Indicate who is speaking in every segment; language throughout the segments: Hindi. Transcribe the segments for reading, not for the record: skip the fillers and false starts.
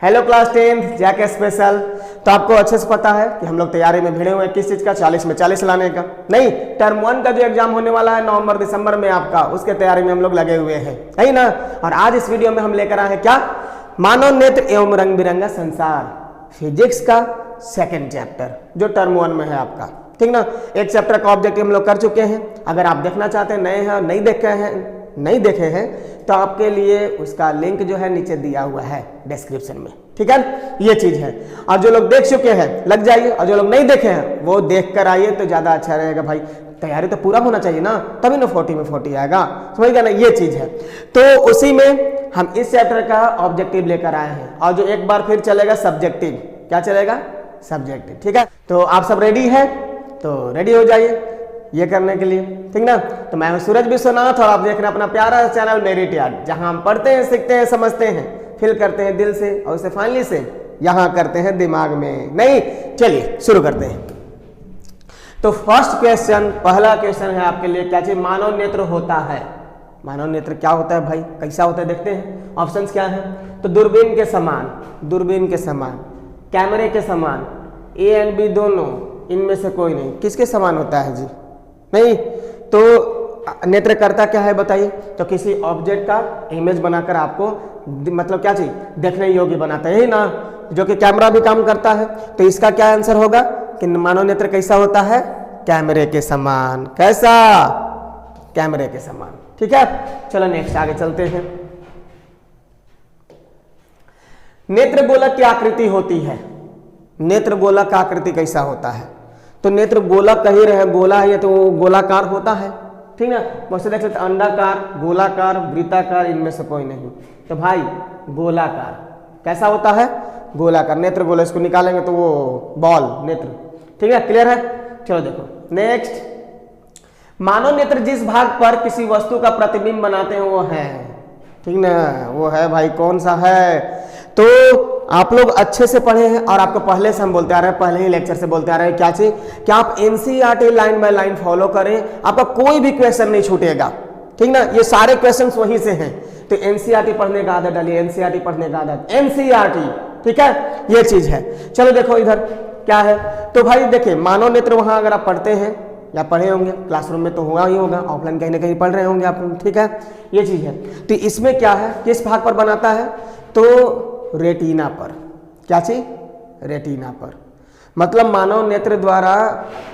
Speaker 1: Hello class 10 Jack special. तो आपको अच्छे से पता है कि हम लोग तैयारी में भिड़े हुए हैं किस चीज का, 40 में 40 लाने का। नहीं, टर्म 1 का जो एग्जाम होने वाला है नवंबर दिसंबर में आपका, उसके तैयारी में हम लोग लगे हुए हैं, है ना। और आज इस वीडियो में हम लेकर आए हैं क्या, मानव नेत्र एवं रंग बिरंगा संसार, फिजिक्स का सेकेंड चैप्टर जो टर्म 1 में है आपका, ठीक ना। एक चैप्टर का ऑब्जेक्टिव हम लोग कर चुके हैं। अगर आप देखना चाहते हैं, नए हैं, नहीं देखे हैं तो आपके लिए उसका लिंक जो है नीचे दिया हुआ है डिस्क्रिप्शन में, ठीक है। ये चीज है। और जो लोग देख चुके हैं लग जाइए, और जो लोग नहीं देखे हैं वो देख कर आइए तो ज्यादा अच्छा रहेगा भाई। तैयारी तो पूरा होना चाहिए ना, तभी ना 40 में 40 आएगा, समझ गया ना। ये चीज है। तो उसी में हम इस चैप्टर का ऑब्जेक्टिव लेकर आए हैं, और जो एक बार फिर चलेगा सब्जेक्टिव। क्या चलेगा? सब्जेक्टिव, ठीक है। तो आप सब रेडी है? तो रेडी हो जाइए ये करने के लिए, ठीक ना। तो मैं हूं सूरज विश्वनाथ और आप देख रहे हैं अपना प्यारा चैनल मेरिट यार्ड, जहां हम पढ़ते हैं, सीखते हैं, समझते हैं, फील करते हैं दिल से और उसे फाइनली से यहां करते हैं दिमाग में। नहीं, चलिए शुरू करते हैं। तो फर्स्ट क्वेश्चन, पहला क्वेश्चन है आपके लिए, क्या चाहिए? मानव नेत्र होता है। मानव नेत्र क्या होता है भाई, कैसा होता है देखते हैं। ऑप्शंस क्या है? तो दूरबीन के समान, दूरबीन के समान, कैमरे के समान, ए एंड बी दोनों, इनमें से कोई नहीं। किसके समान होता है जी? नहीं। तो नेत्र करता क्या है बताइए? तो किसी ऑब्जेक्ट का इमेज बनाकर आपको मतलब क्या चाहिए, देखने योग्य बनाता है, यही ना। जो कि कैमरा भी काम करता है। तो इसका क्या आंसर होगा कि मानव नेत्र कैसा होता है? कैमरे के समान। कैसा? कैमरे के समान, ठीक है। चलो नेक्स्ट आगे चलते हैं। नेत्र गोलक की आकृति होती है। नेत्र गोलक का आकृति कैसा होता है? तो नेत्र गोलक कह ही रहे, गोला है तो गोलाकार होता है, ठीक ना। वैसे देख सकते अंडाकार, गोलाकार, वृत्ताकार, इनमें से कोई नहीं। तो भाई गोलाकार कैसा होता है? गोलाकार। नेत्र गोला, इसको निकालेंगे तो वो बॉल नेत्र, ठीक है। क्लियर है? चलो देखो नेक्स्ट। मानव नेत्र जिस भाग पर किसी वस्तु का प्रतिबिंब बनाते हैं वो है, ठीक ना। वो है भाई, कौन सा है? तो आप लोग अच्छे से पढ़े हैं और आपको पहले से हम बोलते आ रहे हैं, पहले ही लेक्चर से बोलते आ रहे हैं, क्या चीज कि आप NCERT line by line follow करें, आपका कोई भी क्वेश्चन नहीं छूटेगा, ठीक ना। ये सारे क्वेश्चंस वहीं से हैं। तो एनसीईआरटी पढ़ने का आदत डालिए, एनसीईआरटी पढ़ने का आदत, एनसीईआरटी, ठीक है। ये चीज है। चलो देखो इधर क्या है। तो भाई देखिए, मानव नेत्र वहां अगर आप पढ़ते हैं या पढ़े होंगे, क्लासरूम में तो हुआ ही होगा, ऑफलाइन कहीं ना कहीं पढ़ रहे होंगे आप, ठीक है। ये चीज है। तो इसमें क्या है, किस भाग पर बनाता है? तो रेटिना पर। क्या चीज? रेटिना पर। मतलब मानव नेत्र द्वारा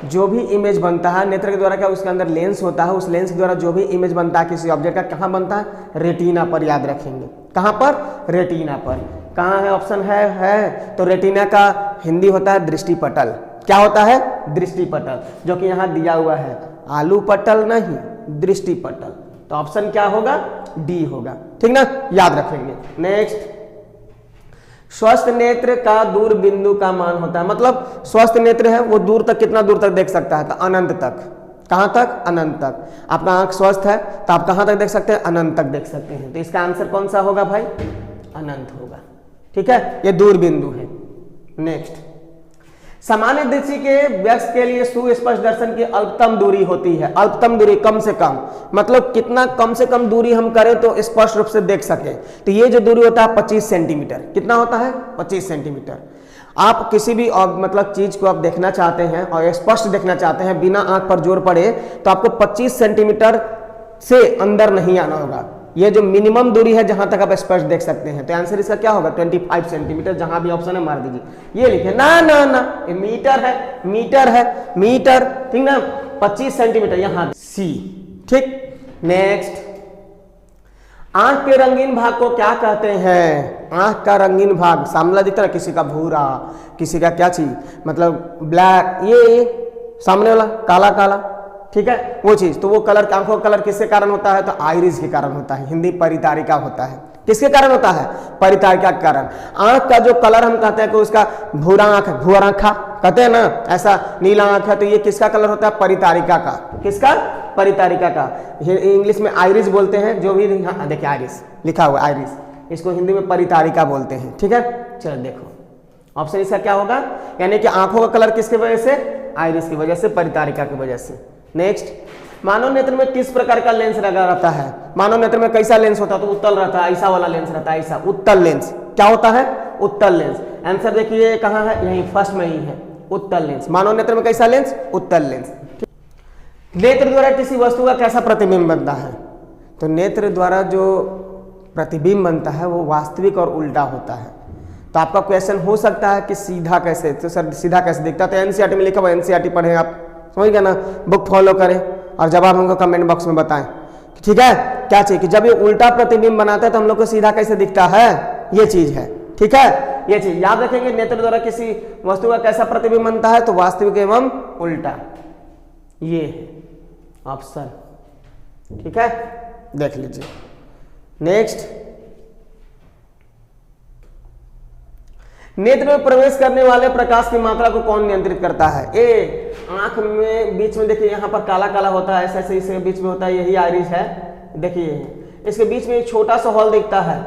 Speaker 1: जो भी इमेज बनता है, नेत्र के द्वारा क्या, उसके अंदर लेंस होता है, उस लेंस के द्वारा जो भी इमेज बनता है किसी ऑब्जेक्ट का, कहाँ बनता है? रेटिना पर। याद रखेंगे कहाँ पर? रेटिना पर। कहाँ है? ऑप्शन है। तो रेटिना का हिंदी होता है दृष्टिपटल। क्या होता है? दृष्टिपटल, जो कि यहाँ दिया हुआ है। आलू पटल नहीं, दृष्टिपटल। तो ऑप्शन क्या होगा? डी होगा, ठीक ना। याद रखेंगे। नेक्स्ट, स्वस्थ नेत्र का दूर बिंदु का मान होता है। मतलब स्वस्थ नेत्र है वो दूर तक, कितना दूर तक देख सकता है? तो अनंत तक। कहां तक? अनंत तक। आपका आंख स्वस्थ है तो आप कहां तक देख सकते हैं? अनंत तक देख सकते हैं। तो इसका आंसर कौन सा होगा भाई? अनंत होगा, ठीक है। ये दूर बिंदु है। नेक्स्ट, सामान्य दृष्टि के व्यक्ति के लिए सुस्पष्ट दर्शन की अल्पतम दूरी होती है। अल्पतम दूरी, कम से कम, मतलब कितना कम से कम दूरी हम करें तो स्पष्ट रूप से देख सके। तो ये जो दूरी होता है 25 सेंटीमीटर। कितना होता है? 25 सेंटीमीटर। आप किसी भी मतलब चीज को आप देखना चाहते हैं और स्पष्ट देखना चाहते हैं, बिना आंख पर जोर पड़े, तो आपको 25 सेंटीमीटर से अंदर नहीं आना होगा। ये जो मिनिमम दूरी है जहां तक आप स्पष्ट देख सकते हैं। तो आंसर इसका क्या होगा? 25 सेंटीमीटर। जहां भी ऑप्शन है मार दीजिए। ये लिखे ना ना ना, ये मीटर है, मीटर है, मीटर, ठीक ना। 25 सेंटीमीटर यहां सी, ठीक। नेक्स्ट, आंख के रंगीन भाग को क्या कहते हैं? आंख का रंगीन भाग सामने दिखता है, किसी का भूरा, किसी का क्या चीज, मतलब ब्लैक, ये सामने वाला काला काला, ठीक है, वो चीज। तो वो कलर, आंखों का कलर किसके कारण होता है? तो आइरिस के कारण होता है। हिंदी परितारिका होता है। किसके कारण होता है? परितारिका के कारण। आंख का जो कलर हम कहते हैं कि उसका भूरा आंख, भूरा आंखा कहते हैं ना, ऐसा नीला आंख है, तो ये किसका कलर होता है? परितारिका का। किसका? परितारिका का। इंग्लिश में आइरिस बोलते हैं, जो भी देखिए आइरिस लिखा हुआ, आइरिस, इसको हिंदी में परितारिका बोलते हैं, ठीक है। चलो देखो ऑप्शन इसका क्या होगा, यानी कि आंखों का कलर किसकी वजह से? आइरिस की वजह से, परितारिका की वजह से। नेक्स्ट, मानव नेत्र में किस प्रकार का लेंस लगा रहता है? मानव नेत्र में कैसा लेंस होता है? तो उत्तल रहता है, ऐसा वाला लेंस रहता है, ऐसा उत्तल लेंस। क्या होता है? उत्तल लेंस। आंसर देखिए कहाँ है, यहीं फर्स्ट में ही है, उत्तल लेंस। मानव नेत्र में कैसा लेंस, उत्तल लेंस। नेत्र द्वारा किसी वस्तु का कैसा प्रतिबिंब बनता है, तो नेत्र द्वारा जो प्रतिबिंब बनता है वो वास्तविक और उल्टा होता है। तो आपका क्वेश्चन हो सकता है कि सीधा कैसे, तो सर सीधा कैसे दिखता है, तो एनसीईआरटी में लिखा हुआ, एनसीईआरटी पढ़ें आप, समझ गए ना, बुक फॉलो करें और जवाब हमको कमेंट बॉक्स में बताएं। ठीक है, क्या चाहिए कि जब ये उल्टा प्रतिबिंब बनाता है तो हम लोग को सीधा कैसे दिखता है, ये चीज है। ठीक है, ये चीज याद रखेंगे। नेत्र द्वारा किसी वस्तु का कैसा प्रतिबिंब बनता है, तो वास्तविक एवं उल्टा, ये है ऑप्शन। ठीक है, देख लीजिए। नेक्स्ट, नेत्र में प्रवेश करने वाले प्रकाश की मात्रा को कौन नियंत्रित करता है। ए, आंख में बीच में देखिए यहाँ पर काला काला होता है, ऐसे ऐसे इसके बीच में होता है, यही आइरिस है। देखिए इसके बीच में एक छोटा सा हॉल दिखता है,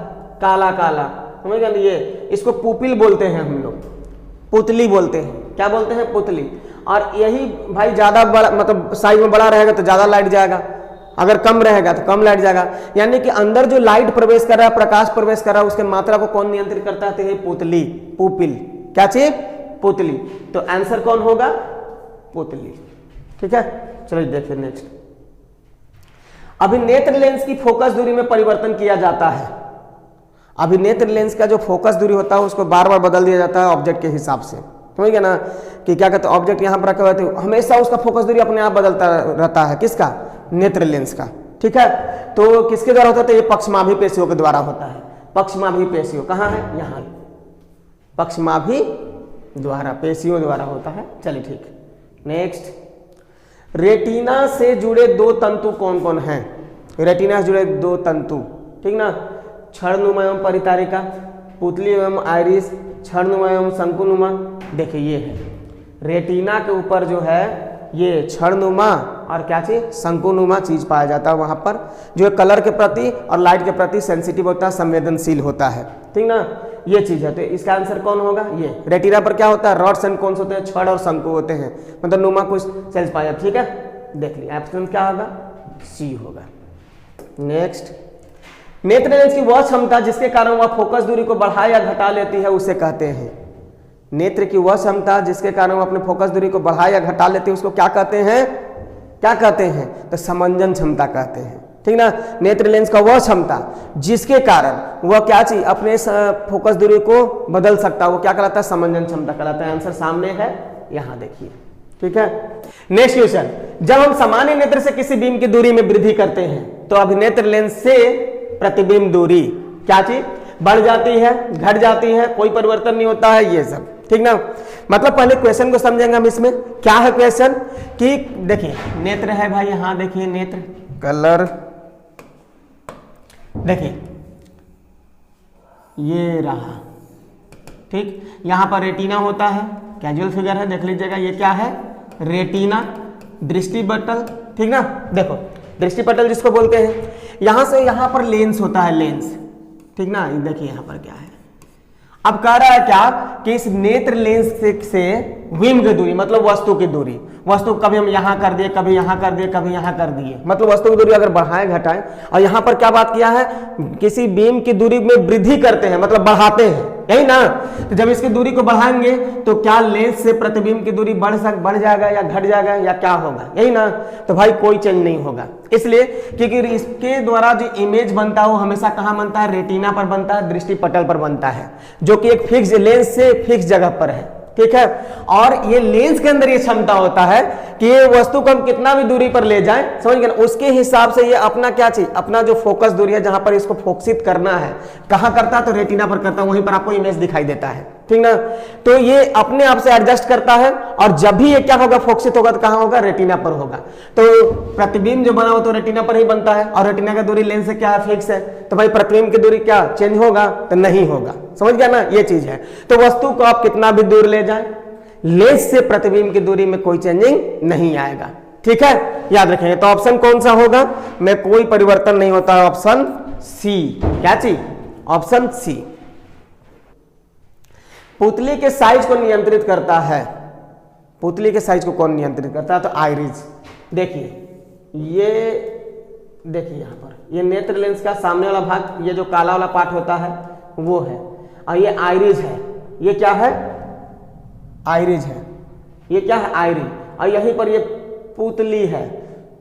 Speaker 1: काला काला, समझ गए, ये इसको पुपिल बोलते हैं हम लोग, पुतली बोलते हैं। क्या बोलते हैं, पुतली। और यही भाई ज्यादा बड़ा, मतलब साइज में बड़ा रहेगा तो ज्यादा लाइट जाएगा, अगर कम रहेगा तो कम लाइट जाएगा। यानी कि अंदर जो लाइट प्रवेश कर रहा है, प्रकाश प्रवेश कर रहा है, उसके मात्रा को कौन नियंत्रित करता है, तो ये पुतली, पुपिल। क्या चीज, पुतली। तो आंसर कौन होगा, पुतली। ठीक है, चलिए देखिए नेक्स्ट। अभिनेत्र लेंस की फोकस दूरी में परिवर्तन किया जाता है। अभिनेत्र लेंस का जो फोकस दूरी होता है उसको बार बार बदल दिया जाता है ऑब्जेक्ट के हिसाब से, समझ गए ना, कि क्या कहते हैं, ऑब्जेक्ट यहाँ पर रखे हुए थे, हमेशा उसका फोकस दूरी अपने आप बदलता रहता है, किसका, नेत्र लेंस का। ठीक है, तो किसके द्वारा होता है, तो ये पक्षमाभी पेशियों के द्वारा होता है। पक्षमाभी पेशियों कहाँ है, यहाँ, पक्षमाभी द्वारा, पेशियों द्वारा होता है। चलिए ठीक। नेक्स्ट, रेटिना से जुड़े दो तंतु कौन कौन हैं। रेटिना से जुड़े दो तंतु, ठीक ना, क्षणनुमा एवं परितारिका, पुतली एवं आइरिस, क्षणनुमा एवं शंकुनुमा। देखिए ये है रेटिना के ऊपर जो है ये क्षणनुमा और क्या चीज, शंकुनुमा चीज पाया जाता है वहां पर, जो कलर के प्रति और लाइट के प्रति सेंसिटिव होता है, संवेदनशील होता है। ठीक ना, ये चीज है। तो इसका आंसर कौन होगा, ये। रेटिना पर क्या होता है, रॉड्स एंड कोन्स होते हैं, छड़ और शंकु होते हैं, मतलब नुमा कुछ सेल्स पाया। ठीक है, देख लिया, ऑप्शन क्या होगा, सी होगा। नेक्स्ट, नेत्र लेंस की वह क्षमता जिसके कारण वह फोकस दूरी को बढ़ा या घटा लेती है उसे कहते हैं। नेत्र की वह क्षमता जिसके कारण वह अपने फोकस दूरी को बढ़ा या घटा लेती है उसको क्या कहते हैं, क्या कहते हैं, तो समंजन क्षमता कहते हैं। ठीक ना, नेत्र लेंस का वह क्षमता जिसके कारण वह क्या चीज अपने फोकस दूरी को बदल सकता है, वो क्या कहलाता है, समंजन क्षमता कहलाता है। आंसर सामने है, यहां देखिए। ठीक है, नेक्स्ट क्वेश्चन, जब हम सामान्य नेत्र से किसी बीम की दूरी में वृद्धि करते हैं तो अभिनेत्र लेंस से प्रतिबिंब दूरी क्या चीज बढ़ जाती है, घट जाती है, कोई परिवर्तन नहीं होता है, ये सब। ठीक ना, मतलब पहले क्वेश्चन को समझेंगे हम। इसमें क्या है क्वेश्चन कि देखिए नेत्र है भाई, यहां देखिए नेत्र, कलर देखिए ये रहा। ठीक, यहां पर रेटिना होता है, कैजुअल फिगर है, देख लीजिएगा, ये क्या है, रेटिना, दृष्टिपटल। ठीक ना, देखो दृष्टिपटल जिसको बोलते हैं, यहां से यहां पर लेंस होता है, लेंस। ठीक ना, देखिए यहां पर क्या है, अब कह रहा है क्या कि इस नेत्र लेंस से विम की दूरी, मतलब वस्तु की दूरी, वस्तु कभी हम यहां कर दिए, कभी यहां कर दिए, कभी यहां कर दिए, मतलब वस्तु की दूरी अगर बढ़ाएं घटाएं, और यहां पर क्या बात किया है, किसी बीम की दूरी में वृद्धि करते हैं, मतलब बढ़ाते हैं, यही ना। तो जब इसकी दूरी को बढ़ाएंगे तो क्या लेंस से प्रतिबिंब की दूरी बढ़ जाएगा या घट जाएगा या क्या होगा, यही ना। तो भाई कोई चेंज नहीं होगा, इसलिए क्योंकि इसके द्वारा जो इमेज बनता है वो हमेशा कहां बनता है, रेटिना पर बनता है, दृष्टिपटल पर बनता है, जो कि एक फिक्स लेंस से फिक्स जगह पर है। ठीक है, और ये लेंस के अंदर ये क्षमता होता है कि ये वस्तु को हम कितना भी दूरी पर ले जाएं, समझ गए, उसके हिसाब से ये अपना क्या चीज, अपना जो फोकस दूरी है जहां पर इसको फोकसित करना है, कहां करता है, तो रेटिना पर करता है, वहीं पर आपको इमेज दिखाई देता है। ठीक ना, तो ये अपने आप से एडजस्ट करता है, और जब भी ये क्या होगा, फोकसित होगा, तो कहां होगा, रेटिना पर होगा। तो प्रतिबिंब जो बना हो तो रेटिना पर ही बनता है, और रेटिना का दूरी लेंस से क्या है, फिक्स है। तो भाई प्रतिबिंब की दूरी क्या चेंज होगा, तो नहीं होगा, समझ गया ना, ये चीज है। तो वस्तु को आप कितना भी दूर ले जाएं, लेंस से प्रतिबिंब की दूरी में कोई चेंजिंग नहीं आएगा। ठीक है, याद रखेंगे। तो ऑप्शन कौन सा होगा, में कोई परिवर्तन नहीं होता है, ऑप्शन सी। क्या चीज, ऑप्शन सी। पुतली के साइज को नियंत्रित करता है, पुतली के साइज को कौन नियंत्रित करता है, तो आइरिस। देखिए ये, देखिए यहां पर ये नेत्र लेंस का सामने वाला भाग, ये जो काला वाला पार्ट होता है वो है, और ये आइरिस है। ये क्या है? आइरिस है। ये क्या है? आइरिस। और यहीं पर ये पुतली है।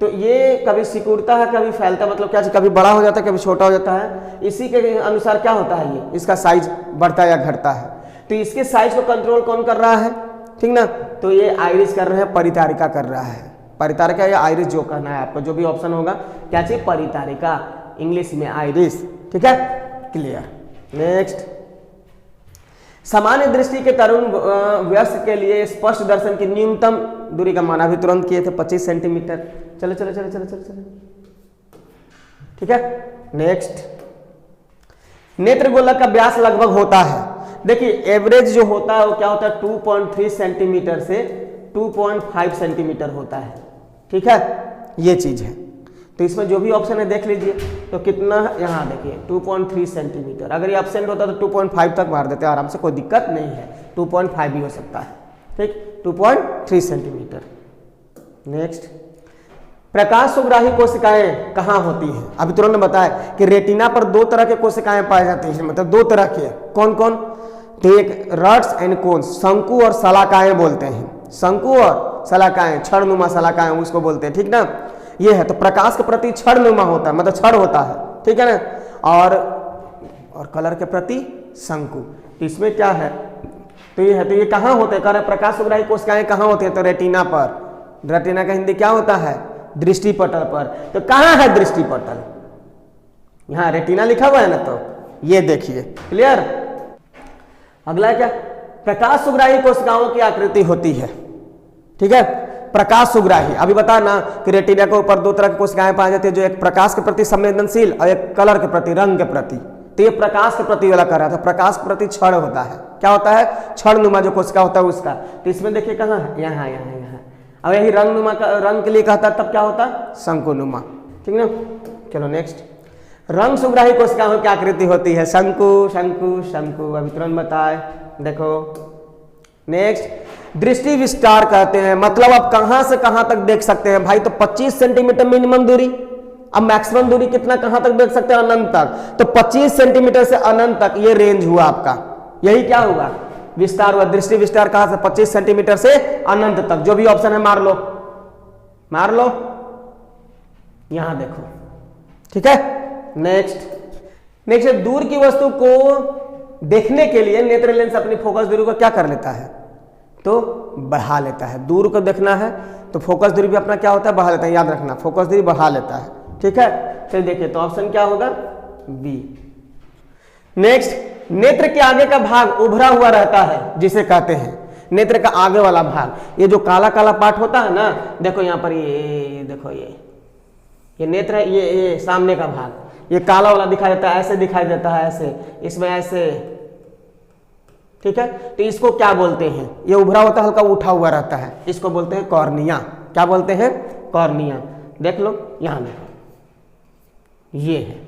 Speaker 1: तो ये कभी सिकुड़ता है, कभी फैलता है, मतलब क्या, कभी बड़ा हो जाता है, कभी छोटा हो जाता है। इसी के अनुसार क्या होता है, ये इसका साइज बढ़ता या घटता है। तो इसके साइज को कंट्रोल कौन कर रहा है? ठीक ना, तो ये आइरिस कर रहे हैं, परितारिका कर रहा है। परितारिका या आइरिस जो करना है आपको, जो भी ऑप्शन होगा, क्या चाहिए? परितारिका, इंग्लिश में आइरिस। ठीक है, क्लियर। नेक्स्ट, सामान्य दृष्टि के तरुण वयस्क के लिए स्पष्ट दर्शन की न्यूनतम दूरी का मान अभी तुरंत किए थे 25 सेंटीमीटर। चलो चलो चलो चलो चलो चलो, ठीक है। नेक्स्ट, नेत्र गोलक का व्यास लगभग होता है, देखिए एवरेज जो होता है वो क्या होता है, 2.3 सेंटीमीटर से 2.5 सेंटीमीटर होता है। ठीक है, ये चीज है। तो इसमें जो भी ऑप्शन है देख लीजिए, तो कितना यहाँ देखिए 2.3 सेंटीमीटर। अगर ये एब्सेंट होता तो 2.5 तक मार देते आराम से, कोई दिक्कत नहीं है। 2.5 भी हो सकता है। ठीक, 2.3 सेंटीमीटर। नेक्स्ट, प्रकाश सुग्राही कोशिकाएं कहाँ होती हैं? अभी तुरंत बताया कि रेटिना पर 2 तरह के कोशिकाएं पाई जाती हैं, मतलब 2 तरह के। कौन कौन? तो एक रड्स एंड कोन्स, शंकु और शलाकाएं बोलते हैं। शंकु और शलाकाएं, छड़नुमा शलाकाएं उसको बोलते हैं। ठीक ना, ये है। तो प्रकाश के प्रति छड़नुमा होता है, मतलब छड़ होता है। ठीक है ना, और कलर के प्रति शंकु। तो इसमें क्या है, तो ये है। तो ये कहाँ होते हैं? कह रहे प्रकाश सुग्राही कोशिकाएं कहाँ होती है? तो रेटिना पर। रेटिना का हिंदी क्या होता है? दृष्टि पटल पर। तो कहाँ है दृष्टि पटल? यहाँ रेटिना लिखा हुआ है ना, तो ये देखिए। क्लियर। अगला क्या, प्रकाश सुग्राही कोशिकाओं की आकृति होती है। ठीक है, प्रकाश सुग्राही। अभी बता ना कि रेटिना के ऊपर 2 तरह की कोशिकाएं पाई जाती है, जो एक प्रकाश के प्रति संवेदनशील और एक कलर के प्रति, रंग के प्रति। तो ये प्रकाश के प्रति वाला कर रहा था। प्रकाश के प्रति छड़ होता है। क्या होता है? छड़नुमा जो कोशिका होता है उसका। तो इसमें देखिए कहाँ है, यहाँ यहाँ यहाँ। अब यही रंगनुमा का, रंग के लिए कहता है, तब क्या होता है? शंकुनुमा। ठीक ना, चलो नेक्स्ट, रंग सुग्राही कोशिकाओं की आकृति होती है शंकु शंकु शंकु। अभी तुरंत बताए, देखो। नेक्स्ट, दृष्टि विस्तार कहते हैं, मतलब आप कहां से कहां तक देख सकते हैं भाई? तो 25 सेंटीमीटर मिनिमम दूरी। अब मैक्सिमम दूरी कितना, कहां तक देख सकते हैं? अनंत तक। तो 25 सेंटीमीटर से अनंत तक ये रेंज हुआ आपका। यही क्या हुआ? विस्तार हुआ। दृष्टि विस्तार कहां से? 25 सेंटीमीटर से अनंत तक। जो भी ऑप्शन है मार लो, मार लो, यहां देखो। ठीक है, नेक्स्ट, दूर की वस्तु को देखने के लिए नेत्र लेंस अपनी फोकस दूरी को क्या कर लेता है? तो बढ़ा लेता है। दूर को देखना है तो फोकस दूरी भी अपना क्या होता है? बढ़ा लेता है। याद रखना, फोकस दूरी बढ़ा लेता है। ठीक है, चलिए देखिए, तो ऑप्शन क्या होगा? बी। नेक्स्ट, नेत्र के आगे का भाग उभरा हुआ रहता है, जिसे कहते हैं नेत्र का आगे वाला भाग। ये जो काला काला पार्ट होता है ना, देखो यहाँ पर, ये देखो, ये नेत्र है, ये सामने का भाग, ये काला वाला दिखाई देता है, ऐसे दिखाई देता है, ऐसे, इसमें ऐसे। ठीक है, तो इसको क्या बोलते हैं? ये उभरा होता है, हल्का उठा हुआ रहता है, इसको बोलते हैं कॉर्निया। क्या बोलते हैं? कॉर्निया। देख लो, यहां देखो, ये है।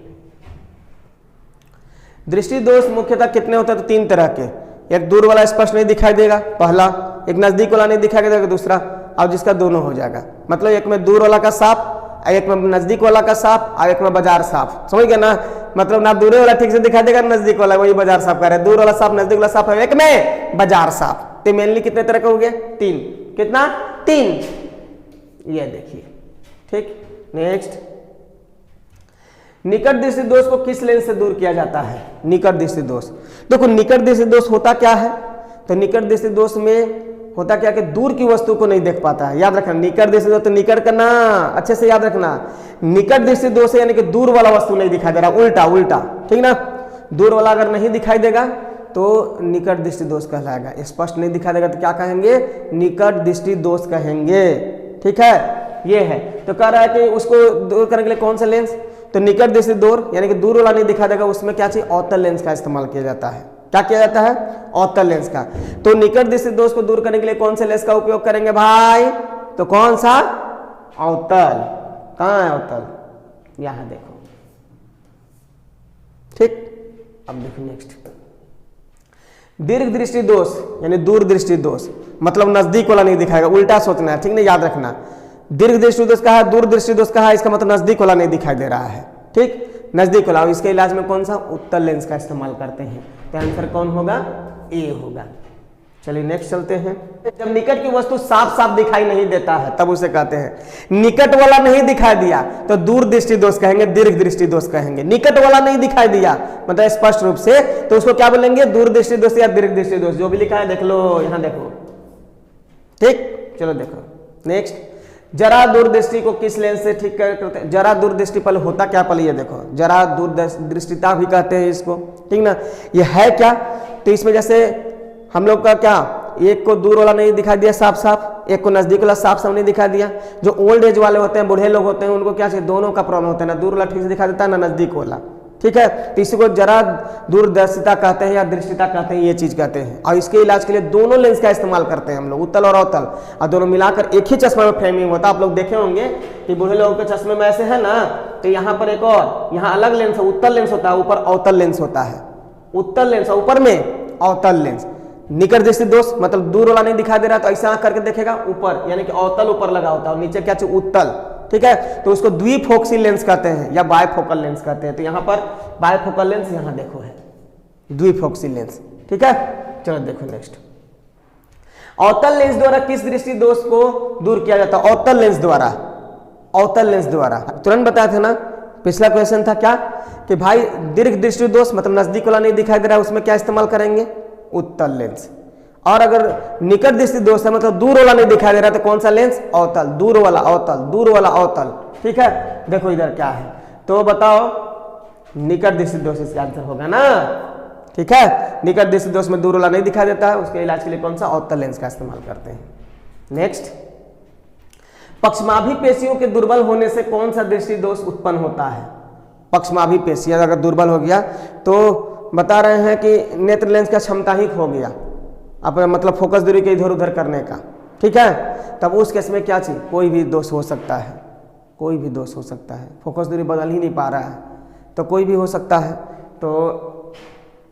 Speaker 1: दृष्टि दोष मुख्यतः कितने होते हैं? तो 3 तरह के। एक दूर वाला स्पष्ट नहीं दिखाई देगा, पहला। एक नजदीक वाला नहीं दिखाई देगा, दूसरा। और जिसका दोनों हो जाएगा, मतलब एक में दूर वाला का साफ, एक में नजदीक वाला का साफ, और एक में बाजार साफ। समझ गया ना, मतलब ना दूर वाला ठीक से दिखाई देगा, नजदीक वाला वही बाजार साफ कर रहा है। दूर वाला साफ, नजदीक वाला साफ है, एक में बाजार साफ। तो मेनली कितने तरह का हो गया? 3। कितना? 3। ये देखिए। ठीक, नेक्स्ट, निकट दृष्टि दोष को किस लेंस से दूर किया जाता है? निकट दृष्टि दोष, देखो निकट दृष्टि दोष होता क्या है? तो निकट दृष्टि दोष में होता क्या कि दूर की वस्तु को नहीं देख पाता है। याद रखना, निकट दृष्टि दोष, तो निकट करना, अच्छे से याद रखना। निकट दृष्टि दोष यानी कि दूर वाला वस्तु नहीं दिखाई दे रहा, उल्टा उल्टा। ठीक ना, दूर वाला अगर नहीं दिखाई देगा तो निकट दृष्टि दोष कहलाएगा। स्पष्ट नहीं दिखाई देगा तो क्या कहेंगे? निकट दृष्टि दोष कहेंगे। ठीक है, ये है। तो कह रहा है कि उसको दूर करने के लिए कौन सा लेंस? तो निकट दृष्टि दूर, यानी कि दूर वाला नहीं दिखाई देगा, उसमें क्या चाहिए? अवतल लेंस का इस्तेमाल किया जाता है। क्या किया जाता है? अवतल लेंस का। तो निकट दृष्टि दोष को दूर करने के लिए कौन से लेंस का उपयोग करेंगे भाई? तो कौन सा? अवतल। कहाँ है अवतल? यहां देखो। ठीक, अब देखो नेक्स्ट, दीर्घ दृष्टि दोष यानी दूर दृष्टि दोष, मतलब नजदीक वाला नहीं दिखाएगा, उल्टा सोचना है। ठीक नहीं, याद रखना। दीर्घ दृष्टि दोष कहा है, दूर दृष्टि दोष कहा है, इसका मतलब नजदीक वाला नहीं दिखाई दे रहा है। ठीक, नजदीक वाला। इसके इलाज में कौन सा? उत्तल लेंस का इस्तेमाल करते हैं। तो आंसर कौन होगा? ए होगा। चलिए नेक्स्ट चलते हैं। जब निकट की वस्तु साफ साफ दिखाई नहीं देता है तब उसे कहते हैं, निकट वाला नहीं दिखाई दिया तो दूर दृष्टि दोष कहेंगे, दीर्घ दृष्टि दोष कहेंगे। निकट वाला नहीं दिखाई दिया मतलब स्पष्ट रूप से, तो उसको क्या बोलेंगे? दूर दृष्टि दोष या दीर्घ दृष्टि दोष। जो भी लिखा है देख लो, यहां देखो, ठीक। चलो देखो नेक्स्ट, जरा दूरदृष्टि को किस लेंस से ठीक करते हैं? जरा दूरदृष्टि पल होता क्या? पल ये देखो, जरा दूरदृष्टिता भी कहते हैं इसको, ठीक ना। ये है क्या? तो इसमें जैसे हम लोग का क्या, एक को दूर वाला नहीं दिखाई दिया साफ साफ, एक को नजदीक वाला साफ साफ नहीं दिखाई दिया। जो ओल्ड एज वाले होते हैं, बूढ़े लोग होते हैं, उनको क्या चाहिए? दोनों का प्रॉब्लम होता है, ना दूर वाला ठीक से दिखाई देता है ना नजदीक वाला, ठीक है। तो इसी को जरा दूरदर्शिता कहते हैं या दृष्टिता कहते हैं, ये चीज कहते हैं। और इसके इलाज के लिए दोनों लेंस का इस्तेमाल करते हैं हम लोग, उत्तल और अवतल, और दोनों मिलाकर एक ही चश्मा में फ्रेमिंग होता है। आप लोग देखे होंगे कि बूढ़े लोगों के चश्मे में ऐसे है ना, तो यहाँ पर एक और, यहाँ अलग लेंस है, उत्तल लेंस होता है, ऊपर अवतल लेंस होता है। उत्तल लेंस ऊपर में, अवतल लेंस। निकट दृष्टि दोष मतलब दूर वाला नहीं दिखाई दे रहा तो ऐसे आंख करके देखेगा ऊपर, यानी कि अवतल ऊपर लगा होता है और नीचे क्या चाहिए? उत्तल, ठीक है। तो उसको द्विफोक्सी लेंस कहते हैं या बायफोकल लेंस कहते हैं। तो यहाँ पर बायफोकल लेंस यहाँ देखो है द्विफोक्सी लेंस, ठीक है। चलो देखो नेक्स्ट, अवतल लेंस द्वारा किस दृष्टि दोष को दूर किया जाता है? अवतल लेंस द्वारा, अवतल लेंस द्वारा। तुरंत बताया था ना, पिछला क्वेश्चन था क्या कि भाई दीर्घ दृष्टि दोष मतलब नजदीक वाला नहीं दिखाई दे रहा है, उसमें क्या इस्तेमाल करेंगे? उत्तल लेंस। और अगर निकट दृष्टि दोष है मतलब दूर वाला नहीं दिखाई दे रहा तो कौन सा लेंस? अवतल, दूर वाला अवतल, दूर वाला अवतल, ठीक है। देखो इधर क्या है, तो बताओ निकट दृष्टि दोष इसका आंसर होगा ना, ठीक है। निकट दृष्टि दोष में दूर वाला नहीं दिखाई देता है, उसके इलाज के लिए कौन सा? अवतल लेंस का इस्तेमाल करते हैं। नेक्स्ट, पक्षमाभि पेशियों के दुर्बल होने से कौन सा दृष्टि दोष उत्पन्न होता है? पक्षमाभि पेशियां अगर दुर्बल हो गया तो बता रहे हैं कि नेत्र लेंस का क्षमता ही खो गया, अपना मतलब फोकस दूरी के इधर उधर करने का, ठीक है। तब उस केस में क्या चाहिए? कोई भी दोष हो सकता है, कोई भी दोष हो सकता है। फोकस दूरी बदल ही नहीं पा रहा है तो कोई भी हो सकता है। तो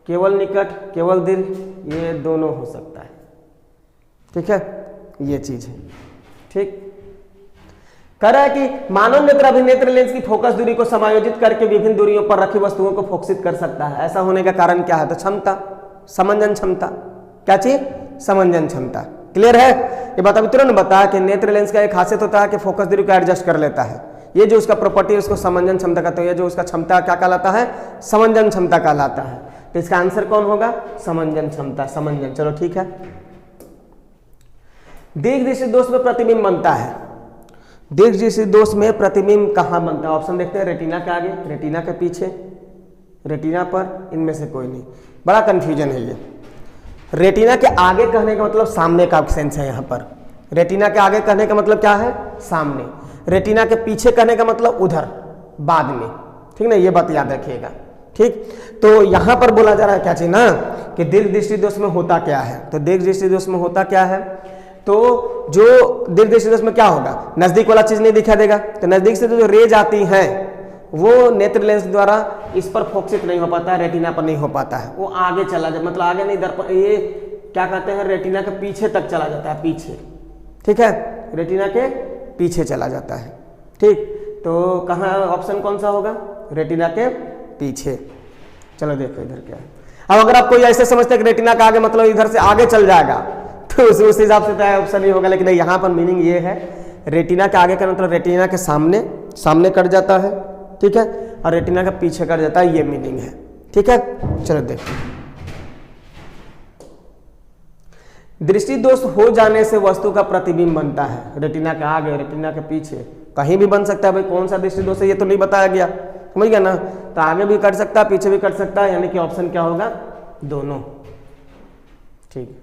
Speaker 1: केवल निकट, केवल दीर्घ, ये दोनों हो सकता है, ठीक है। ये चीज है, ठीक। कह रहा है कि मानव नेत्र अभिनेत्र लेंस की फोकस दूरी को समायोजित करके विभिन्न दूरियों पर रखी वस्तुओं को फोकसित कर सकता है। ऐसा होने का कारण क्या है? तो क्षमता, समंजन क्षमता। क्या चीज? समंजन क्षमता। क्लियर है? ये बात अभी तुरंत बताया कि नेत्र लेंस का एक खासियत होता है कि फोकस दूरी को एडजस्ट कर लेता है। ये जो उसका प्रॉपर्टी है उसको समंजन क्षमता कहते हैं। ये जो उसका क्षमता क्या कहलाता है? समंजन क्षमता कहलाता है। तो इसका आंसर कौन होगा? समंजन क्षमता, समंजन। चलो ठीक है। दीर्घ दृष्टि दोष में प्रतिबिंब बनता है। दीर्घ दृष्टि दोष में प्रतिबिंब कहाँ बनता है? ऑप्शन देखते हैं, रेटिना के आगे, रेटिना के पीछे, रेटिना पर, इनमें से कोई नहीं। बड़ा कंफ्यूजन है ये। रेटिना के आगे कहने का मतलब सामने का सेंस है यहाँ पर। रेटिना के आगे कहने का मतलब क्या है? सामने। रेटिना के पीछे कहने का मतलब उधर, बाद में, ठीक ना। ये बात याद रखिएगा, ठीक। तो यहाँ पर बोला जा रहा है क्या चीज ना कि दीर्घ दृष्टि दोष में होता क्या है। तो दीर्घ दृष्टि दोष में होता क्या है? तो जो दीर्घ दृष्टि दोष में क्या होगा? नजदीक वाला चीज नहीं दिखा देगा। तो नजदीक से जो रेज आती हैं वो नेत्र लेंस द्वारा इस पर फोकसित नहीं हो पाता है, रेटिना पर नहीं हो पाता है, वो आगे चला जाए, मतलब आगे नहीं, दर्पण, ये क्या कहते हैं, रेटिना के पीछे तक चला जाता है, पीछे, ठीक है। रेटिना के पीछे चला जाता है, ठीक। तो कहाँ ऑप्शन कौन सा होगा? रेटिना के पीछे। चलो देखो इधर क्या है। अब अगर आप कोई ऐसे समझते हैं कि रेटिना का आगे मतलब इधर से आगे चल जाएगा तो उस हिसाब से तो ऑप्शन नहीं होगा। लेकिन यहाँ पर मीनिंग ये है, रेटिना के आगे का मतलब रेटिना के सामने, सामने कट जाता है, ठीक है, और रेटिना का पीछे कट जाता है, ये मीनिंग है, ठीक है। चलो देखो, दृष्टि दोष हो जाने से वस्तु का प्रतिबिंब बनता है। रेटिना के आगे, रेटिना के पीछे, कहीं भी बन सकता है। भाई कौन सा दृष्टि दोष है ये तो नहीं बताया गया, समझ गया ना। तो आगे भी कट सकता है, पीछे भी कट सकता है, यानी कि ऑप्शन क्या होगा? दोनों, ठीक।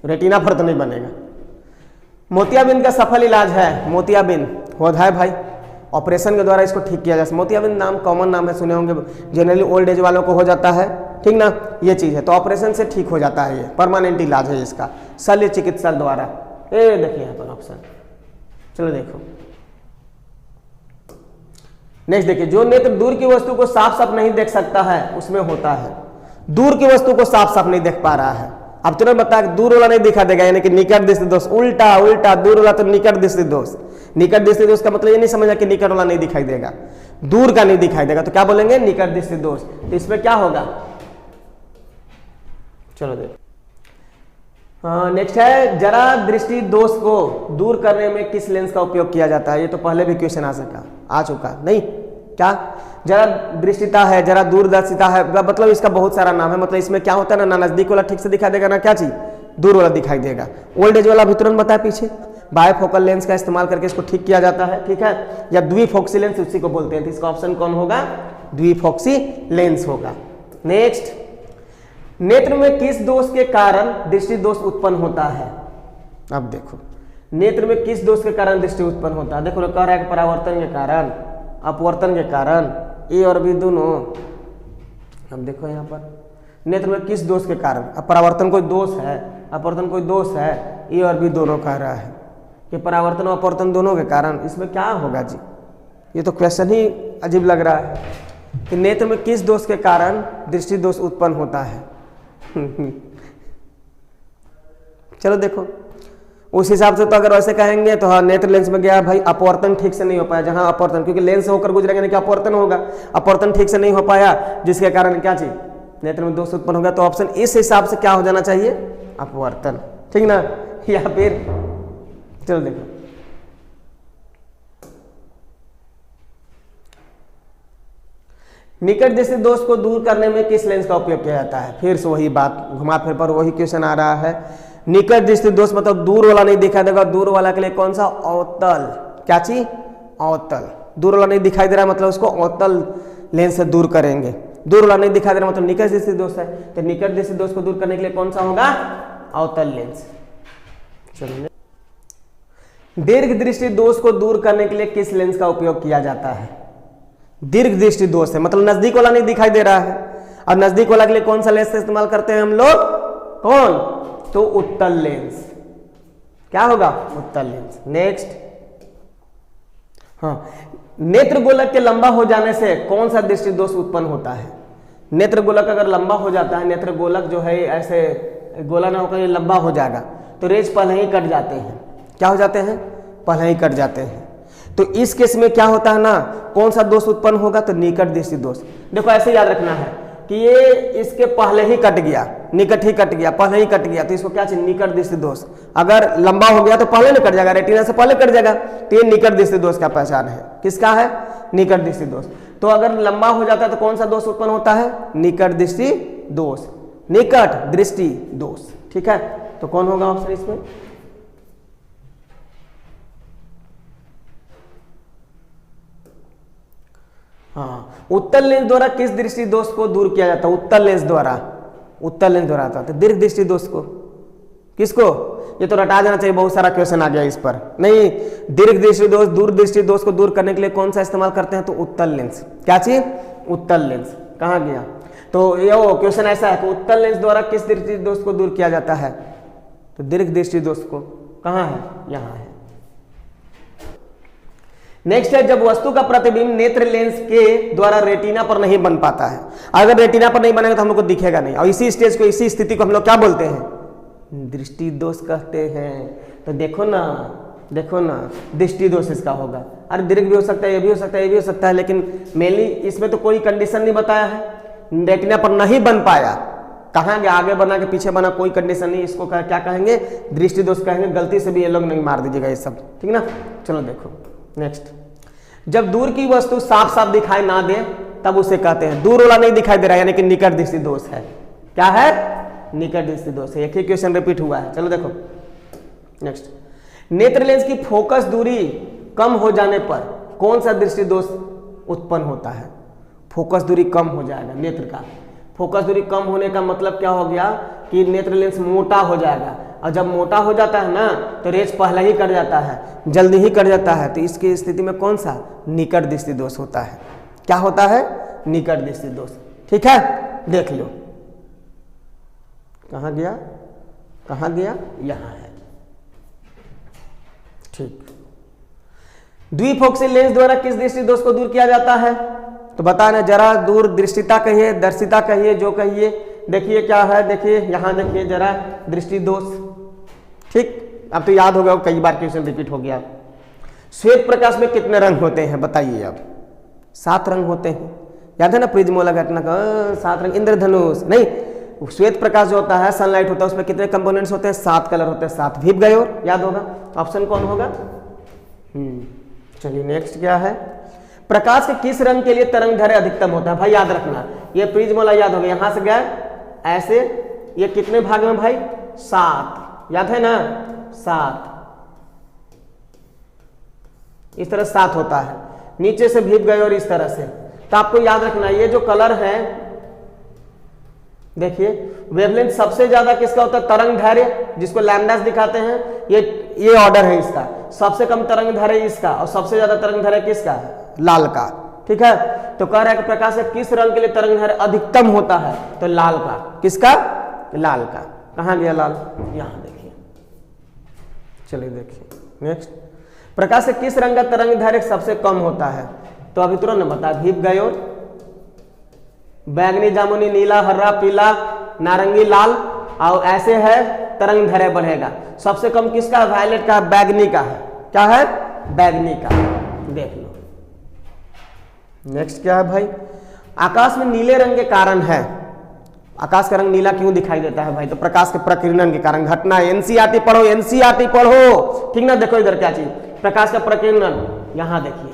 Speaker 1: रेटिना पर तो नहीं बनेगा। मोतियाबिंद का सफल इलाज है। मोतियाबिंद होता है भाई, ऑपरेशन के द्वारा इसको ठीक किया जा सकता है। मोतियाबिंद नाम कॉमन नाम है, सुने होंगे, जनरली ओल्ड एज वालों को हो जाता है, ठीक ना। ये चीज है, तो ऑपरेशन से ठीक हो जाता है, ये परमानेंट इलाज है इसका, शल्य चिकित्सक द्वारा। ये देखिए यहाँ पर ऑप्शन। चलो देखो नेक्स्ट, देखिए जो नेत्र दूर की वस्तु को साफ साफ नहीं देख सकता है उसमें होता है। दूर की वस्तु को साफ साफ नहीं देख पा रहा है। अब तुरंत बताया दूर वाला नहीं दिखा देगा, यानी कि निकट दृष्टि दोष। उल्टा उल्टा, दूर वाला तो निकट दृष्टि दोष। निकट दृष्टि दोष का मतलब ये नहीं समझा कि निकट वाला नहीं दिखाई देगा, दूर का नहीं दिखाई देगा, तो क्या बोलेंगे? निकट दृष्टि दोष। तो इसमें क्या होगा? चलो देखो, नेक्स्ट है जरा दृष्टि दोष को दूर करने में किस लेंस का उपयोग किया जाता है। ये तो पहले भी क्वेश्चन आ चुका नहीं क्या, जरा दृष्टिता है, जरा दूरदर्शिता है, मतलब इसका बहुत सारा नाम है। मतलब इसमें क्या होता है ना नजदीक वाला ठीक से दिखाई देगा ना क्या चीज दूर वाला दिखाई देगा। ओल्ड एज वाला भी तुरंत बताया पीछे, बायफोकल लेंस का इस्तेमाल करके इसको ठीक किया जाता है, ठीक है, या द्विफोक्सी लेंस उसी को बोलते हैं। तो इसका ऑप्शन कौन होगा, द्विफोक्सी लेंस होगा। नेक्स्ट, नेत्र में किस दोष के कारण दृष्टि दोष उत्पन्न होता है। अब देखो नेत्र में किस दोष के कारण दृष्टि उत्पन्न होता है। देखो कह रहा है परावर्तन के कारण, अपवर्तन के कारण, ए और बी दोनों। अब देखो यहाँ पर नेत्र में किस दोष के कारण, अब परावर्तन कोई दोष है, अपवर्तन कोई दोष है, ए और बी दोनों कह रहा है कि परावर्तन और अपवर्तन दोनों के कारण। इसमें क्या होगा जी, ये तो क्वेश्चन ही अजीब लग रहा है कि नेत्र में किस दोष के कारण दृष्टि दोष उत्पन्न होता है। चलो देखो उस हिसाब से तो अगर वैसे कहेंगे तो हाँ नेत्र लेंस में गया भाई, अपवर्तन ठीक से नहीं हो पाया, जहां अपवर्तन क्योंकि लेंस से होकर गुजरेंगे नहीं, क्या अपवर्तन होगा, अपवर्तन ठीक से नहीं हो पाया जिसके कारण क्या चीज नेत्र में दोष उत्पन्न होगा। तो ऑप्शन इस हिसाब से क्या हो जाना चाहिए, अपवर्तन, ठीक ना। या फिर चलो देखो निकट दृष्टि दोष को दूर करने में किस लेंस का उपयोग किया जाता है। फिर से वही बात घुमा फिर पर वही क्वेश्चन आ रहा है। निकट दृष्टि दोष मतलब दूर वाला नहीं दिखाई देगा, दूर वाला के लिए कौन सा, अवतल, क्या चीज, अवतल। दूर वाला नहीं दिखाई दे रहा मतलब उसको अवतल लेंस से दूर करेंगे। दूर वाला नहीं दिखाई दे रहा मतलब निकट दृष्टि दोष है, तो निकट दृष्टि दोष को दूर करने के लिए कौन सा होगा, अवतल लेंस। चलिए दीर्घ दृष्टि दोष को दूर करने के लिए किस लेंस का उपयोग किया जाता है। दीर्घ दृष्टि दोष है मतलब नजदीक वाला नहीं दिखाई दे रहा है, और नजदीक वाला के लिए कौन सा लेंस इस्तेमाल करते हैं हम लोग, कौन, तो उत्तल लेंस। क्या होगा, उत्तल लेंस। नेक्स्ट, हाँ नेत्र गोलक के लंबा हो जाने से कौन सा दृष्टि दोष उत्पन्न होता है। नेत्र गोलक अगर लंबा हो जाता है, नेत्र गोलक जो है ऐसे गोला ना होकर लंबा हो जाएगा तो रेज पहले ही कट जाते हैं। क्या हो जाते हैं, पहले ही कट जाते हैं। तो इस केस में क्या होता है ना, कौन सा दोष उत्पन्न होगा, तो निकट दृष्टि दोष। देखो ऐसे याद रखना है कि ये इसके पहले ही कट गया, निकट ही कट गया, पहले ही कट गया, तो इसको क्या चाहिए, निकट दृष्टि दोष। अगर लंबा हो गया तो पहले नहीं कट जाएगा, रेटिना से पहले कट जाएगा, तो ये निकट दृष्टि दोष का पहचान है। किसका है, निकट दृष्टि दोष। तो अगर लंबा हो जाता है तो कौन सा दोष उत्पन्न होता है, निकट दृष्टि दोष, निकट दृष्टि दोष, ठीक है। तो कौन होगा ऑप्शन इसमें, हाँ उत्तल लेंस द्वारा किस दृष्टि दोष को दूर किया जाता है, उत्तल लेंस द्वारा, उत्तल लेंस द्वारा आता है। तो दीर्घ दृष्टि दोष को, किसको, ये तो रटा देना चाहिए, बहुत सारा क्वेश्चन आ गया इस पर। नहीं, दीर्घ दृष्टि दोष, दूर दृष्टि दोष को दूर करने के लिए कौन सा इस्तेमाल करते हैं, तो उत्तल लेंस। क्या चीज, उत्तल लेंस। कहाँ गया, तो ये क्वेश्चन ऐसा है कि उत्तल लेंस द्वारा किस दृष्टि दोष को दूर किया जाता है, तो दीर्घ दृष्टि दोष को। कहाँ है, यहाँ है। नेक्स्ट है, जब वस्तु का प्रतिबिंब नेत्र लेंस के द्वारा रेटिना पर नहीं बन पाता है। अगर रेटिना पर नहीं बनेगा तो हम लोग को दिखेगा नहीं, और इसी स्टेज को, इसी स्थिति को हम लोग क्या बोलते हैं, दृष्टि दोष कहते हैं। तो देखो ना, देखो ना, दृष्टि दोष इसका होगा। अरे दीर्घ भी हो सकता है, ये भी हो सकता है, ये भी हो सकता है, लेकिन मेनली इसमें तो कोई कंडीशन नहीं बताया है, रेटिना पर नहीं बन पाया। कहाँ गया, आगे बना के पीछे बना, कोई कंडीशन नहीं। इसको क्या कहेंगे, दृष्टि दोष कहेंगे। गलती से भी ये लोग नहीं मार दीजिएगा ये सब, ठीक ना। चलो देखो नेक्स्ट, जब दूर की वस्तु साफ साफ दिखाई ना दे तब उसे कहते हैं, दूर वाला नहीं दिखाई दे रहा है यानी कि निकट दृष्टि दोष है। क्या है, निकट दृष्टि दोष है। एक ही क्वेश्चन रिपीट हुआ है। चलो देखो नेक्स्ट, नेत्र लेंस की फोकस दूरी कम हो जाने पर कौन सा दृष्टि दोष उत्पन्न होता है। फोकस दूरी कम हो जाएगा नेत्र का। फोकस दूरी कम होने का मतलब क्या हो गया कि नेत्र लेंस मोटा हो जाएगा, और जब मोटा हो जाता है ना तो रेज पहले ही कट जाता है, जल्दी ही कट जाता है। तो इसकी स्थिति में कौन सा, निकट दृष्टि दोष होता है। क्या होता है, निकट दृष्टि दोष, ठीक है। देख लो कहाँ गया, कहाँ गया, यहाँ है, ठीक। द्विफोक्सी लेंस द्वारा किस दृष्टि दोष को दूर किया जाता है, तो बताना जरा, दूर दृष्टिता कहिए, दर्शिता कहिए, जो कहिए। देखिए क्या है, देखिए यहाँ देखिए जरा, दृष्टि दोष, ठीक। अब तो याद होगा, कई बार क्वेश्चन रिपीट हो गया। श्वेत प्रकाश में कितने रंग होते हैं बताइए। अब 7 रंग होते हैं, याद है ना, प्रिज्म वाला घटना का 7 रंग। इंद्रधनुष नहीं, श्वेत प्रकाश जो होता है, सनलाइट होता है, उसमें कितने कंपोनेंट्स होते हैं? 7 कलर होते हैं, 7। भीप गए और याद होगा, ऑप्शन कौन होगा? चलिए नेक्स्ट क्या है? प्रकाश के किस रंग के लिए तरंग दैर्घ्य अधिकतम होता है? भाई याद रखना, ये प्रिज्म वाला याद होगा, यहां से गया ऐसे, ये कितने भाग में भाई? 7, याद है ना? 7, इस तरह 7 होता है, नीचे से भीप गए और इस तरह से। तो आपको याद रखना, ये जो कलर है, देखिए वेवलेंथ सबसे ज्यादा किसका होता है? तरंग दैर्घ्य, जिसको लैम्डास दिखाते हैं, ये ऑर्डर है इसका। सबसे कम तरंग दैर्घ्य इसका, और सबसे ज्यादा तरंग दैर्घ्य किसका? लाल का। ठीक है, तो कह रहा है कि प्रकाश के किस रंग के लिए तरंग दैर्घ्य अधिकतम होता है? तो लाल का। किसका? लाल का। कहां गया लाल? यहां देखिए, चलिए देखिए नेक्स्ट। प्रकाश के किस रंग का तरंग दैर्घ्य सबसे कम होता है? तो अभी तुरंत बता, भीप गए और बैगनी, जामुनी, नीला, हरा, पीला, नारंगी, लाल, और ऐसे है तरंग दैर्घ्य बढ़ेगा। सबसे कम किसका? वायलेट का, बैगनी का है। क्या है? बैगनी का। देख लो नेक्स्ट क्या है भाई? आकाश में नीले रंग के कारण है, आकाश का रंग नीला क्यों दिखाई देता है भाई? तो प्रकाश के प्रकीर्णन के कारण। घटना, एनसीईआरटी पढ़ो, एनसीईआरटी पढ़ो, ठीक ना? देखो इधर क्या चीज, प्रकाश का प्रकीर्णन, यहां देखिए,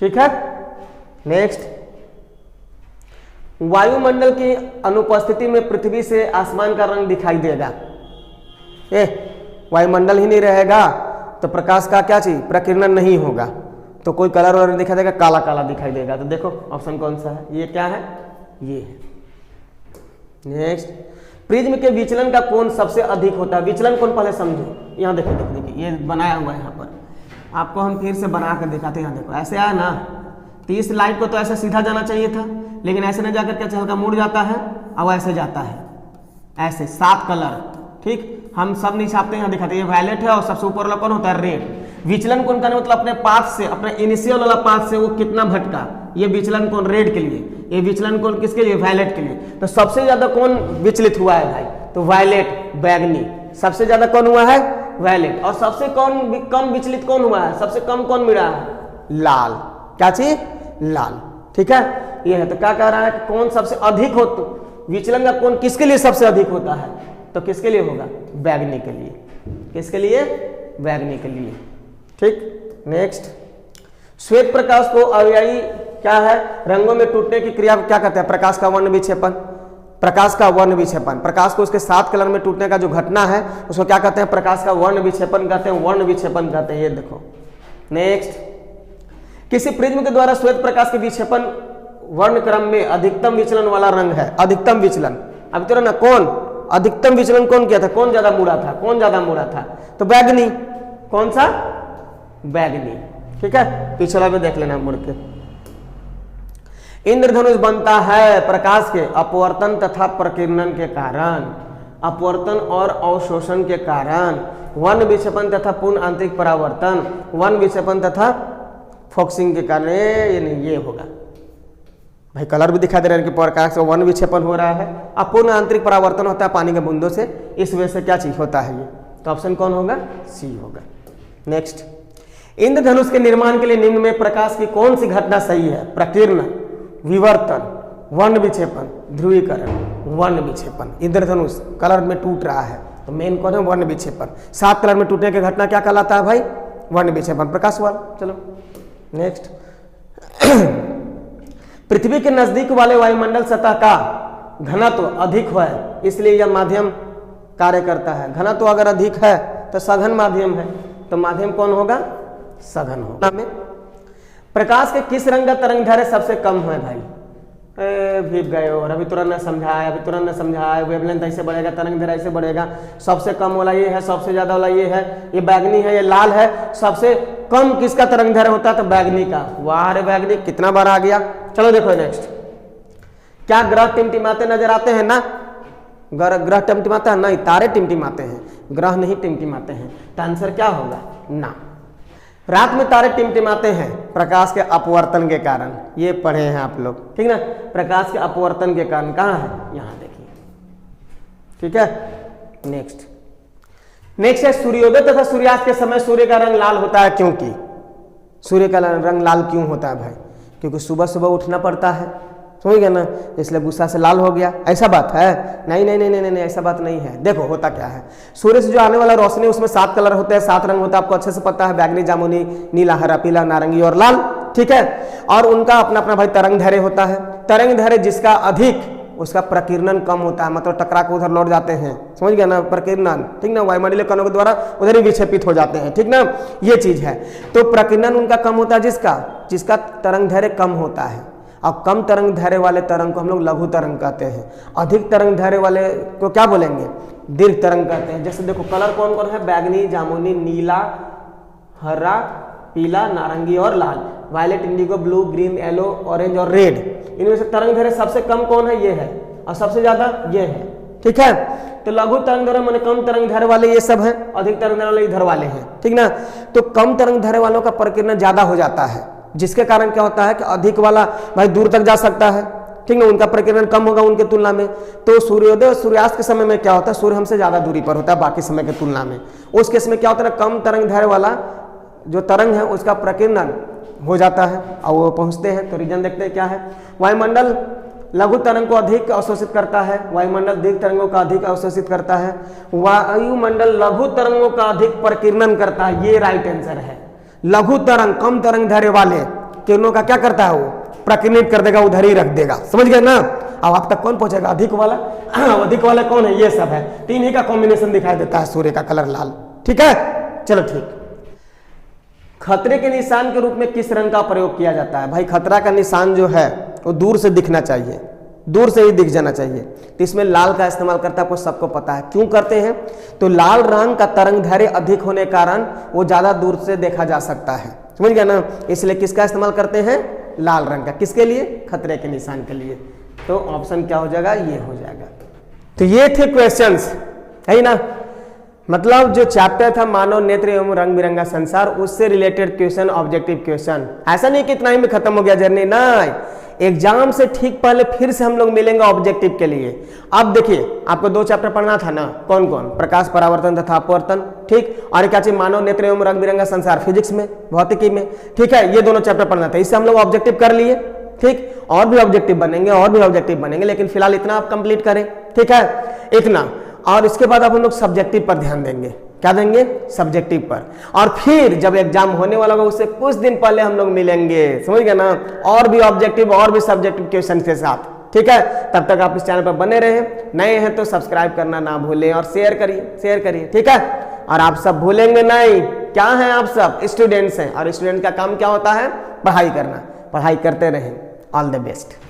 Speaker 1: ठीक है। नेक्स्ट, वायुमंडल की अनुपस्थिति में पृथ्वी से आसमान का रंग दिखाई देगा। वायुमंडल ही नहीं रहेगा तो प्रकाश का क्या चीज? प्रकीर्णन नहीं होगा, तो कोई कलर वलर दिखाई देगा, काला काला दिखाई देगा। तो देखो ऑप्शन कौन सा है? ये क्या है? ये है। नेक्स्ट, प्रिज्म के विचलन का कोण सबसे अधिक होता है। विचलन कोण पहले समझो, यहाँ देखो देखो देखिए, ये बनाया हुआ है यहाँ पर, आपको हम फिर से बना कर दिखाते हैं। यहाँ देखो ऐसे आया ना, तो इस लाइट को तो ऐसे सीधा जाना चाहिए था, लेकिन ऐसे नहीं जाकर क्या हल्का मुड़ जाता है, अब ऐसे जाता है, ऐसे 7 कलर। ठीक, हम सब नहीं छापते, यहाँ दिखाते हैं। ये वायलेट है और सबसे ऊपर वाला कौन होता है? रेड। विचलन कोण का मतलब अपने पाथ से, अपने इनिशियल वाला पाथ से वो कितना भटका, ये विचलन कोण रेड के लिए। ये विचलन कोण किसके लिए? वायलेट के लिए। तो सबसे ज्यादा कौन विचलित हुआ है भाई? तो वायलेट, बैगनी। सबसे ज्यादा कौन हुआ है? वायलेट। और सबसे कम विचलित कौन हुआ है? सबसे कम कौन मिला है? लाल। क्या चीज? लाल। ठीक है, ये है। तो क्या कह रहा है कि कौन सबसे अधिक हो, तो विचलन का कौन किसके लिए सबसे अधिक होता है? तो किसके लिए होगा? बैगनी के लिए। किसके लिए? बैगनी के लिए। ठीक। नेक्स्ट, श्वेत प्रकाश को अव्ययी क्या है? रंगों में टूटने की क्रिया को क्या कहते हैं? प्रकाश का वर्ण विक्षेपण। प्रकाश का वर्ण विक्षेपण, प्रकाश को उसके 7 कलर में टूटने का जो घटना है उसको क्या कहते हैं? प्रकाश का वर्ण विक्षेपण कहते हैं, वर्ण विक्षेपण कहते हैं। ये देखो। नेक्स्ट, किसी प्रिज्म के द्वारा श्वेत प्रकाश के विक्षेपण वर्ण क्रम में अधिकतम विचलन वाला रंग है। अधिकतम विचलन, अब तो ना कौन अधिकतम विचलन कौन किया था? कौन ज्यादा मुड़ा था? कौन ज्यादा मुड़ा था? तो बैगनी। कौन सा? बैगनी। ठीक है, पिछला में देख लेना मुड़ के। इंद्रधनुष बनता है प्रकाश के अपवर्तन तथा प्रकीर्णन के कारण। अपवर्तन और अवशोषण के कारण, वन विक्षेपण तथा पूर्ण आंतरिक परावर्तन, वन विक्षेपण तथा फोकसिंग के कारण। ये नहीं, ये होगा भाई, कलर भी दिखा दे रहा है कि प्रकाश का वन विक्षेपण हो रहा है, अपूर्ण आंतरिक परावर्तन होता है पानी के बूंदों से, इस वजह से क्या चीज होता है ये? तो ऑप्शन कौन होगा? सी होगा। नेक्स्ट, इंद्रधनुष के निर्माण के लिए निम्न में प्रकाश की कौन सी घटना सही है? प्रकीर्णन, विवर्तन, वर्ण विक्षेपण, ध्रुवीकरण। वर्ण विक्षेपण, इंद्रधनुष कलर में टूट रहा है तो मेन कौन है? वर्ण विक्षेपण। 7 कलर में टूटने की घटना क्या कहलाता है भाई? वर्ण विक्षेपण। प्रकाश वाल। चलो नेक्स्ट, पृथ्वी के नजदीक वाले वायुमंडल सतह का घनत्व अधिक है, इसलिए यह माध्यम कार्य करता है। घनत्व अगर अधिक है तो सघन माध्यम है, तो माध्यम कौन होगा? सघन होगा। में प्रकाश के किस रंग का तरंग दैर्घ्य सबसे कम है भाई? भीप गए और अभी तुरंत न समझाया, अभी तुरंत न समझाया। वेवलेंथ ऐसे बढ़ेगा, तरंग दैर्घ्य ऐसे बढ़ेगा। सबसे कम वाला ये है, सबसे ज्यादा वाला ये है, ये बैगनी है, ये लाल है। सबसे कम किसका तरंग दैर्घ्य होता है? तो बैगनी का। वाह रे बैगनी, कितना बार आ गया। चलो देखो नेक्स्ट, क्या ग्रह टिमटिमाते नजर आते हैं? ना, ग्रह टिमटिमाते हैं? नहीं, तारे टिमटिमाते हैं, ग्रह नहीं टिमटिमाते हैं। तो आंसर क्या होगा? ना। रात में तारे टिमटिमाते हैं प्रकाश के अपवर्तन के कारण। ये पढ़े हैं आप लोग, ठीक ना? प्रकाश के अपवर्तन के कारण। कहाँ है? यहाँ देखिए। ठीक है। नेक्स्ट है सूर्योदय तथा सूर्यास्त के समय सूर्य का रंग लाल होता है, क्योंकि सूर्य का रंग लाल क्यों होता है भाई? क्योंकि सुबह सुबह उठना पड़ता है, समझ गया ना, इसलिए गुस्सा से लाल हो गया, ऐसा बात है? नहीं नहीं नहीं नहीं नहीं, ऐसा बात नहीं है। देखो होता क्या है, सूर्य से जो आने वाला रोशनी उसमें 7 कलर होते हैं, 7 रंग होता है, आपको अच्छे से पता है, बैगनी, जामुनी, नीला, हरा, पीला, नारंगी और लाल, ठीक है। और उनका अपना अपना भाई तरंग धैर्य होता है। तरंग धैर्य जिसका अधिक उसका प्रकीर्णन कम होता है, मतलब टकरा के उधर लौट जाते हैं, समझ गया ना, प्रकीर्णन, ठीक ना, वायुमंडलीय कणों के द्वारा उधर ही विक्षेपित हो जाते हैं, ठीक ना, ये चीज है। तो प्रकीर्णन उनका कम होता है जिसका तरंग धैर्य कम होता है। अब कम तरंग धैर्य वाले तरंग को हम लोग लघु तरंग कहते हैं, अधिक तरंग धैर्य वाले को क्या बोलेंगे? दीर्घ तरंग कहते हैं। जैसे देखो कलर कौन कौन है, बैगनी, जामुनी, नीला, हरा, पीला, नारंगी और लाल, violet, indigo, blue, green, yellow, orange और रेड। इनमें से तरंग धैर्य सबसे कम कौन है? ये है, और सबसे ज्यादा ये है, ठीक है। तो लघु तरंग धैर्य माने कम तरंग धैर्य वाले ये सब हैं, अधिक तरंग धैर्य वाले इधर वाले हैं, ठीक ना। तो कम तरंग धैर्य वालों का प्रकीर्णन ज्यादा हो जाता है, जिसके कारण क्या होता है कि अधिक वाला भाई दूर तक जा सकता है, ठीक ना, उनका प्रकीर्णन कम होगा उनके तुलना में। तो सूर्योदय और सूर्यास्त के समय में क्या होता है, सूर्य हमसे ज्यादा दूरी पर होता है बाकी समय की तुलना में। उस केस में क्या होता है, कम तरंग धैर्य वाला जो तरंग है उसका प्रकीर्णन हो जाता है और वो पहुंचते हैं। तो रीजन देखते हैं क्या है। वायुमंडल लघु तरंग को अधिक अवशोषित करता है, वायुमंडल दीर्घ तरंगों का अधिक अवशोषित करता है, वायुमंडल लघु तरंगों का अधिक प्रकीर्णन करता है। ये राइट आंसर है। लघु तरंग कम तरंग धैर्य वाले किरणों का क्या करता है, वो प्रकीर्णित कर देगा, उधर ही रख देगा, समझ गए ना। अब आप तक कौन पहुंचेगा, अधिक वाला। अधिक वाला कौन है, ये सब है, तीन ही का कॉम्बिनेशन दिखाई देता है सूर्य का कलर लाल, ठीक है। चलो ठीक। खतरे के निशान के रूप में किस रंग का प्रयोग किया जाता है? भाई खतरा का निशान जो है वो दूर से दिखना चाहिए, दूर से ही दिख जाना चाहिए। तो इसमें लाल का इस्तेमाल करता है, आपको सबको पता है क्यों करते हैं। तो लाल रंग का तरंग धैर्य अधिक होने के कारण वो ज्यादा दूर से देखा जा सकता है, समझ गया ना। इसलिए किसका इस्तेमाल करते हैं, लाल रंग का। किसके लिए, खतरे के निशान के लिए। तो ऑप्शन क्या हो जाएगा, ये हो जाएगा। तो ये थे क्वेश्चंस, है ना। मतलब जो चैप्टर था मानव नेत्र एवं रंग बिरंगा संसार, उससे रिलेटेड क्वेश्चन, ऑब्जेक्टिव क्वेश्चन। ऐसा नहीं कि इतना ही में खत्म हो गया जर्नी, नहीं। एग्जाम से ठीक पहले फिर से हम लोग मिलेंगे ऑब्जेक्टिव के लिए। अब देखिए आपको 2 चैप्टर पढ़ना था ना, कौन कौन, प्रकाश परावर्तन तथा अपवर्तन, ठीक, और क्या चाहिए, मानव नेत्र एवं रंग बिरंगा संसार, फिजिक्स में, भौतिकी में, ठीक है। ये दोनों चैप्टर पढ़ना था, इससे हम लोग ऑब्जेक्टिव कर लिए, ठीक। और भी ऑब्जेक्टिव बनेंगे, और भी ऑब्जेक्टिव बनेंगे, लेकिन फिलहाल इतना आप कंप्लीट करें, ठीक है, इतना। और इसके बाद अब हम लोग सब्जेक्टिव पर ध्यान देंगे। क्या देंगे, सब्जेक्टिव पर। और फिर जब एग्जाम होने वाला होगा उससे कुछ दिन पहले हम लोग मिलेंगे, समझ गए ना, और भी ऑब्जेक्टिव और भी सब्जेक्टिव क्वेश्चन के साथ, ठीक है। तब तक आप इस चैनल पर बने रहे, नए हैं तो सब्सक्राइब करना ना भूलें और शेयर करिए, ठीक है। और आप सब भूलेंगे नहीं, क्या है, आप सब स्टूडेंट्स हैं, और स्टूडेंट का काम क्या होता है, पढ़ाई करना। पढ़ाई करते रहें। All the best.